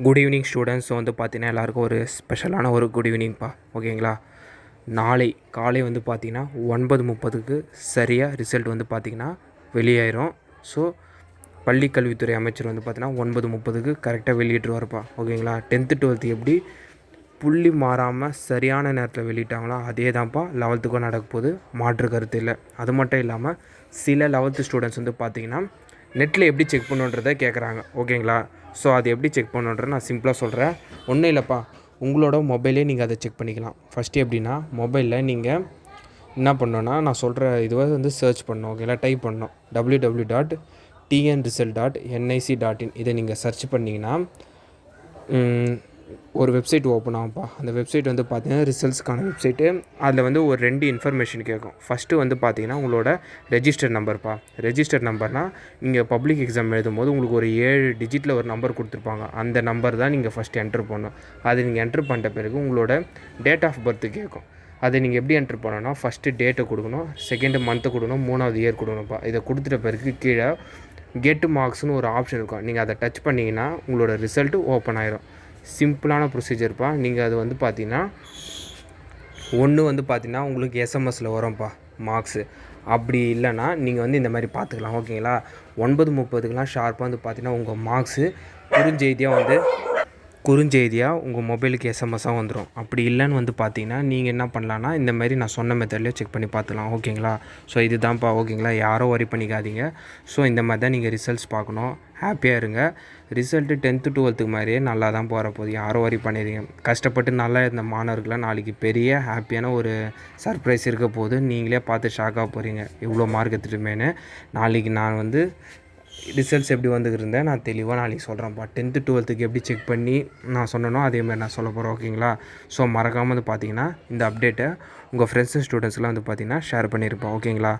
Good evening students. வந்து பார்த்தீங்கன்னா எல்லாருக்கும் ஒரு ஸ்பெஷலான ஒரு குட் ஈவினிங்ப்பா. ஓகேங்களா? நாளை காலை வந்து பார்த்தீங்கன்னா 9:30க்கு சரியாக ரிசல்ட் வந்து பார்த்தீங்கன்னா வெளியாயிரும். ஸோ பள்ளி கல்வித்துறை அமைச்சர் வந்து பார்த்தீங்கன்னா 9:30க்கு கரெக்டாக வெளியிட்டுருவார்ப்பா. ஓகேங்களா? 10th 12th எப்படி புள்ளி மாறாமல் சரியான நேரத்தில் வெளியிட்டாங்களோ அதே தான்ப்பா 11க்கும் நடக்க போகுது, மாற்று கருத்து இல்லை. அது மட்டும் இல்லாமல் சில 11th ஸ்டூடெண்ட்ஸ் வந்து பார்த்தீங்கன்னா நெட்டில் எப்படி செக் பண்ணுன்றதை கேட்குறாங்க. ஓகேங்களா? ஸோ அது எப்படி செக் பண்ணுன்றதை நான் சிம்பிளாக சொல்கிறேன். ஒன்றும் இல்லைப்பா, உங்களோட மொபைலே நீங்கள் அதை செக் பண்ணிக்கலாம். ஃபஸ்ட்டு எப்படின்னா, மொபைலில் நீங்கள் என்ன பண்ணணுன்னா, நான் சொல்கிற இதுவை வந்து சர்ச் பண்ணணும். ஓகேங்களா? டைப் பண்ணணும் www.tnresult.nic.in. இதை நீங்கள் சர்ச் பண்ணிங்கன்னா ஒரு வெப்சைட் ஓப்பன் ஆகும்ப்பா. அந்த வெப்சைட் வந்து பார்த்தீங்கன்னா ரிசல்ட்ஸ்க்கான வெப்சைட்டு. அதில் வந்து ஒரு 2 இன்ஃபர்மேஷன் கேட்கும். ஃபஸ்ட்டு வந்து பார்த்தீங்கன்னா உங்களோட ரெஜிஸ்டர் நம்பர்ப்பா. ரெஜிஸ்டர் நம்பர்னால் நீங்கள் பப்ளிக் எக்ஸாம் எழுதும்போது உங்களுக்கு ஒரு 7 டிஜிட்டில் ஒரு நம்பர் கொடுத்துருப்பாங்க. அந்த நம்பர் தான் நீங்கள் ஃபஸ்ட்டு என்ட்ரு பண்ணணும். அதை நீங்கள் என்ட்ரு பண்ணிட்ட பிறகு உங்களோட டேட் ஆஃப் பர்த்து கேட்கும். அதை நீங்கள் எப்படி என்ட்ரு பண்ணணும்னா, ஃபஸ்ட்டு டேட்டை கொடுக்கணும், செகண்டு மந்த்து கொடுக்கணும், 3வது இயர் கொடுக்கணும்ப்பா. இதை கொடுத்துட்ட பிறகு கீழே கெட் மார்க்ஸ்னு ஒரு ஆப்ஷன் இருக்கும். நீங்கள் அதை டச் பண்ணிங்கன்னா உங்களோட ரிசல்ட்டு ஓப்பன் ஆயிரும். சிம்பிளான ப்ரொசீஜர்ப்பா. நீங்கள் அது வந்து பார்த்தீங்கன்னா ஒன்று வந்து பார்த்தீங்கன்னா உங்களுக்கு எஸ்எம்எஸில் வரும்ப்பா மார்க்ஸு. அப்படி இல்லைன்னா நீங்கள் வந்து இந்த மாதிரி பார்த்துக்கலாம். ஓகேங்களா? 9:30க்குலாம் ஷார்ப்பாக வந்து பார்த்தீங்கன்னா உங்கள் மார்க்ஸு குறுஞ்செய்தியாக உங்கள் மொபைலுக்கு எஸ்எம்எஸ்ஸாக வந்துடும். அப்படி இல்லைன்னு வந்து பார்த்தீங்கன்னா நீங்கள் என்ன பண்ணலான்னா, இந்த மாதிரி நான் சொன்ன மெத்தட்லேயே செக் பண்ணி பார்த்துக்கலாம். ஓகேங்களா? ஸோ இது தான்ப்பா. ஓகேங்களா? யாரும் வரி பண்ணிக்காதீங்க. ஸோ இந்த மாதிரி தான் நீங்கள் ரிசல்ட்ஸ் பார்க்கணும். ஹாப்பியாக இருங்க. ரிசல்ட்டு 10th 12th மாதிரியே நல்லா தான் போகிற போகுது. யாரும் வரி பண்ணிடுங்க. கஷ்டப்பட்டு நல்லா இருந்த மாணவர்களாக நாளைக்கு பெரிய ஹாப்பியான ஒரு சர்ப்ரைஸ் இருக்க போது. நீங்களே பார்த்து ஷாக்காக போகிறீங்க, இவ்வளோ மார்க் எடுத்துட்டுமேனு. நாளைக்கு நான் வந்து ரிசல்ட்ஸ் எப்படி வந்துருந்தேன் நான் தெளிவாக நாளைக்கு சொல்கிறேன்ப்பா. 10th 12க்கு எப்படி செக் பண்ணி நான் சொன்னனோ அதேமாதிரி நான் சொல்ல போகிறேன். ஓகேங்களா? ஸோ மறக்காமல் வந்து பார்த்தீங்கன்னா இந்த அப்டேட்டை உங்கள் ஃப்ரெண்ட்ஸ் அண்ட் ஸ்டூடெண்ட்ஸ்லாம் வந்து பார்த்தீங்கன்னா ஷேர் பண்ணியிருப்போம். ஓகேங்களா?